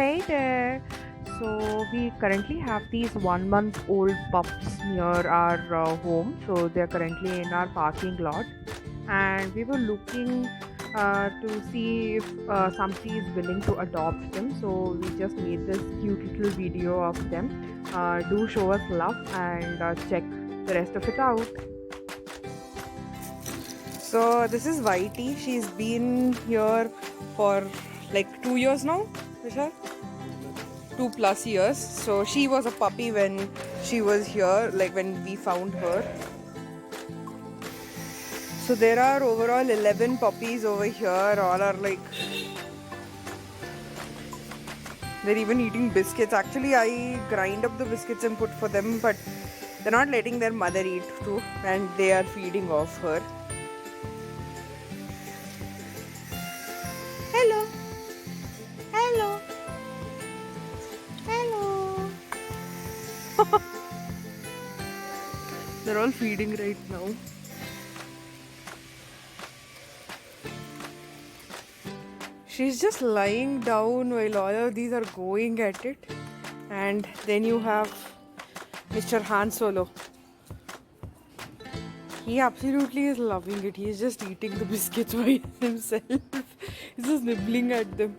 Hey there. So we currently have these 1 month old pups near our home. So they're currently in our parking lot, and we were looking to see if somebody is willing to adopt them. So we just made this cute little video of them. Do show us love and check the rest of it out. So this is Whitey. She's been here for like 2 years now, Vishal. 2 plus years. So she was a puppy when she was here, like when we found her. So there are overall 11 puppies over here. All are like, they're even eating biscuits. Actually, I grind up the biscuits and put for them, but they're not letting their mother eat too, and they are feeding off her. Hello. Hello. Hello. They're all feeding right now. She's just lying down while all of these are going at it. And then you have Mr. Han Solo. He absolutely is loving it. He's just eating the biscuits by himself. He's just nibbling at them.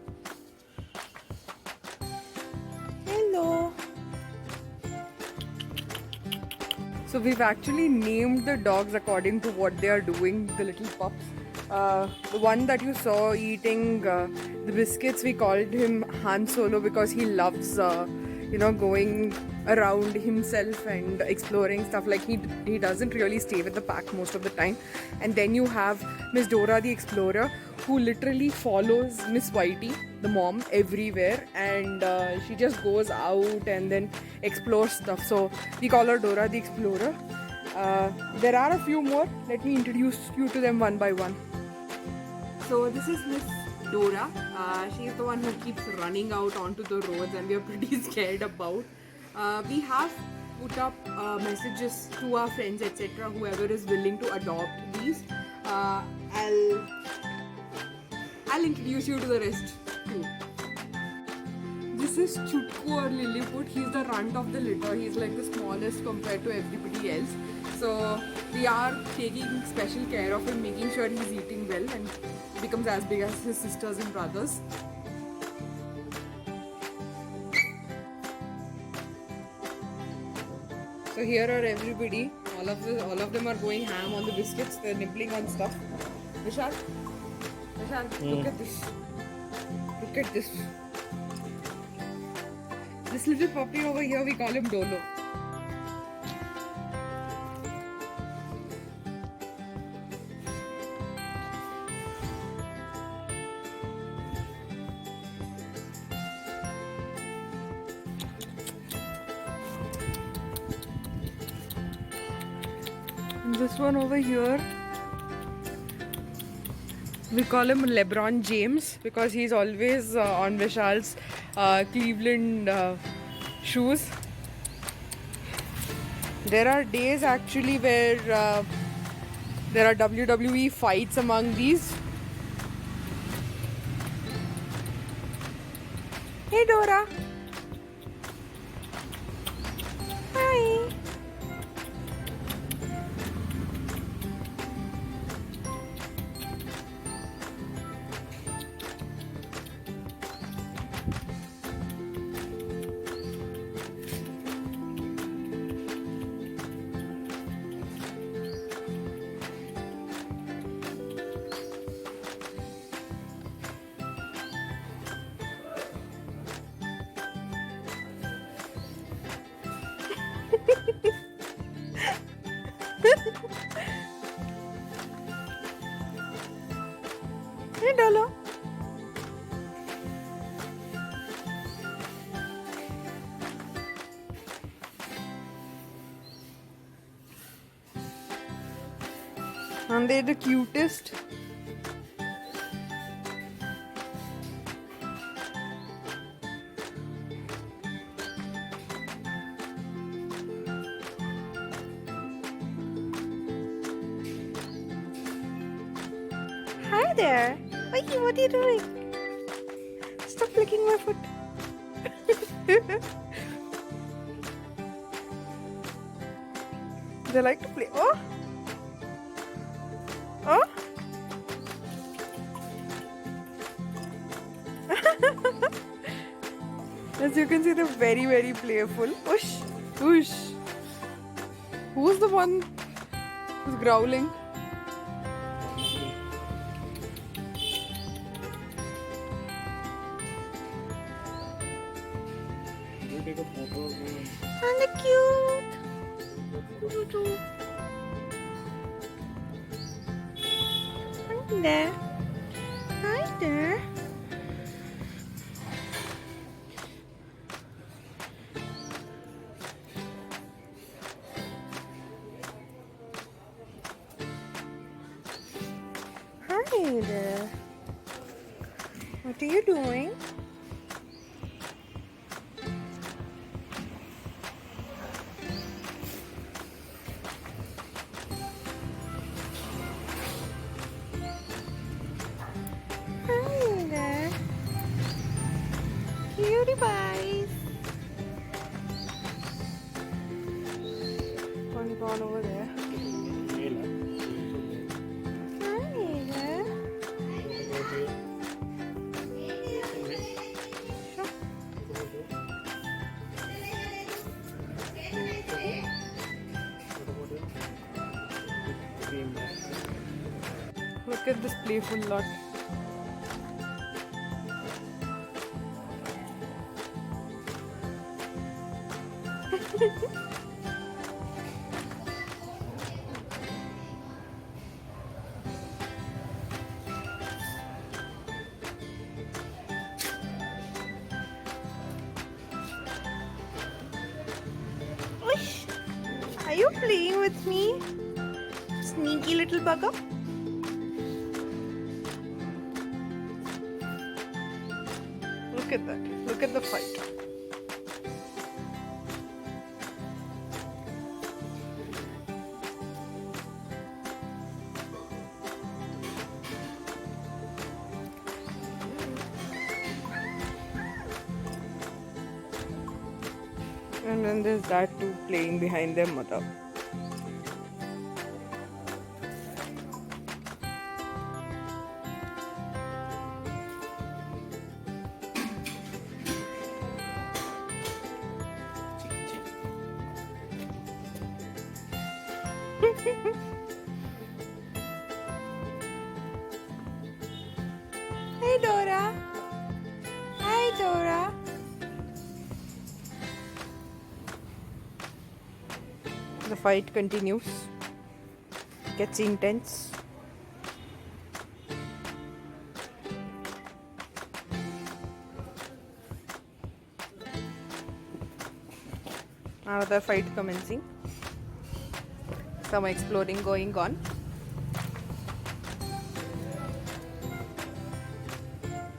Hello. So we've actually named the dogs according to what they are doing, the little pups. The one that you saw eating the biscuits, we called him Han Solo because he loves, going around himself and exploring stuff. Like he doesn't really stay with the pack most of the time. And then you have Miss Dora the Explorer, who literally follows Miss Whitey, the mom, everywhere, and she just goes out and then explores stuff. So we call her Dora the Explorer. There are a few more. Let me introduce you to them one by one. So this is Miss Dora. She is the one who keeps running out onto the roads, and we are pretty scared about. We have put up messages to our friends, etc. Whoever is willing to adopt these. I'll introduce you to the rest too. This is Chutku or Lilliput. He's the runt of the litter. He's like the smallest compared to everybody else. So we are taking special care of him, making sure he's eating well and becomes as big as his sisters and brothers. So here are everybody. All of them are going ham on the biscuits. They're nibbling on stuff. Vishal, look at this. Look at this. This little puppy over here, we call him Dolo. And this one over here, we call him LeBron James because he's always on Vishal's Cleveland shoes. There are days actually where there are WWE fights among these. Hey Dora. Hi. Hey Dolo. Aren't they the cutest? Hi there. Wait, what are you doing? Stop licking my foot. They like to play. Oh! Oh! As you can see, they're very, very playful. Whoosh! Whoosh! Who's the one who's growling? Take a photo of me. And they're cute! Hi there. Hi there. Hi there. What are you doing? Hi there. Cutie pies. One gone over there. Male, Hi there. Look at this playful lot. Oish! Are you playing with me? Sneaky little bugger? Look at that. Look at the fight. And then there's that two playing behind their mother. Hey Dora. Hi Dora. The fight continues. Gets intense. Another fight commencing. Some exploring going on.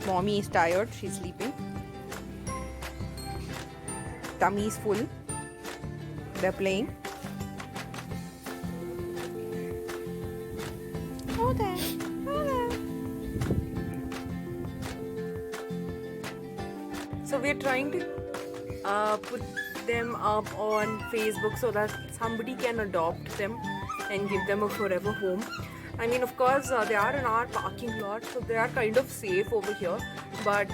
Mommy is tired, she's sleeping. Tummy is full. They're playing. Oh there. Oh there. So we're trying to put them up on Facebook so that somebody can adopt them and give them a forever home. I mean, of course, they are in our parking lot, so they are kind of safe over here. But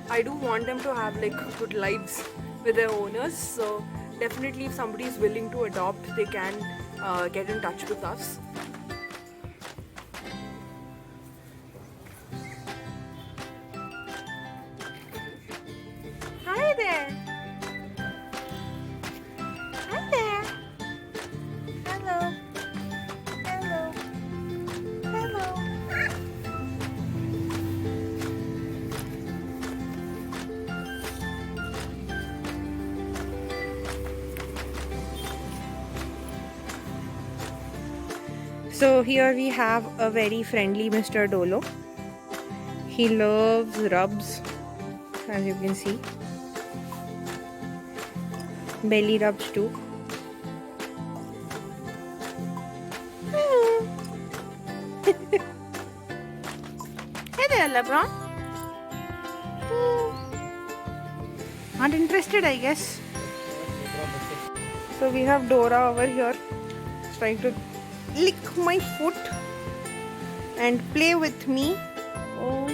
I do want them to have like good lives with their owners. So definitely, if somebody is willing to adopt, they can get in touch with us. Hi there. Hi there. Hello. Hello. Hello. So here we have a very friendly Mr. Dolo. He loves rubs, as you can see. Belly rubs too. Hey there, LeBron. Aren't interested, I guess. So we have Dora over here trying to lick my foot and play with me. Oh.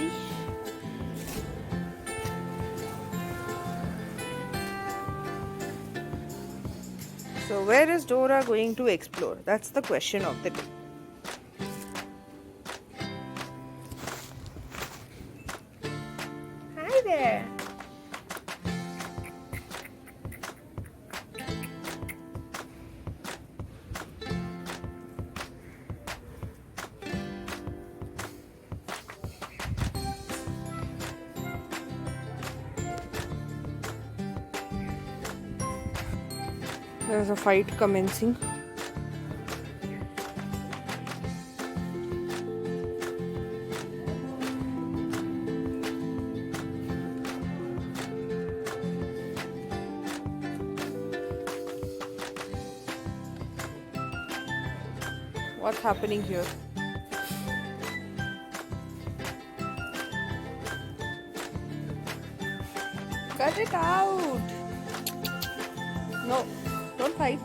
So where is Dora going to explore? That's the question of the day. Hi there. There's a fight commencing. What's happening here? Cut it out! No, don't fight.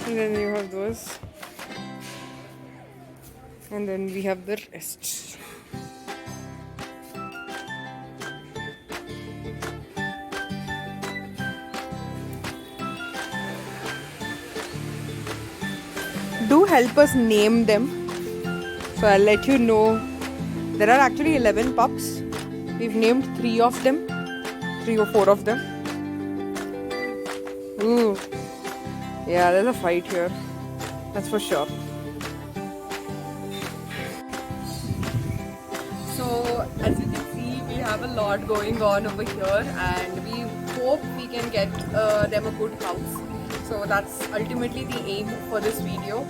And then you have those. And then we have the rest. Do help us name them. So I'll let you know. There are actually 11 pups. We've named 3 of them. 3 or 4 of them. Ooh. Yeah, there's a fight here. That's for sure. So as you can see, we have a lot going on over here, and we hope we can get them a good house. So that's ultimately the aim for this video.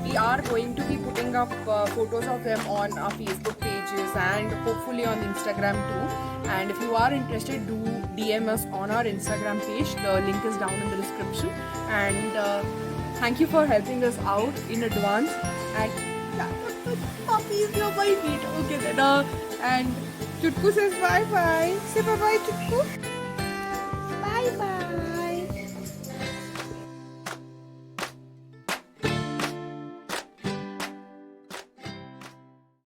We are going to be putting up photos of them on our Facebook pages and hopefully on Instagram too. And if you are interested, do DM us on our Instagram page. The link is down in the description. And thank you for helping us out in advance. And yeah, puppies, you're my feet. Okay then. And Chutku says bye bye. Say bye bye, Chutku. Bye bye.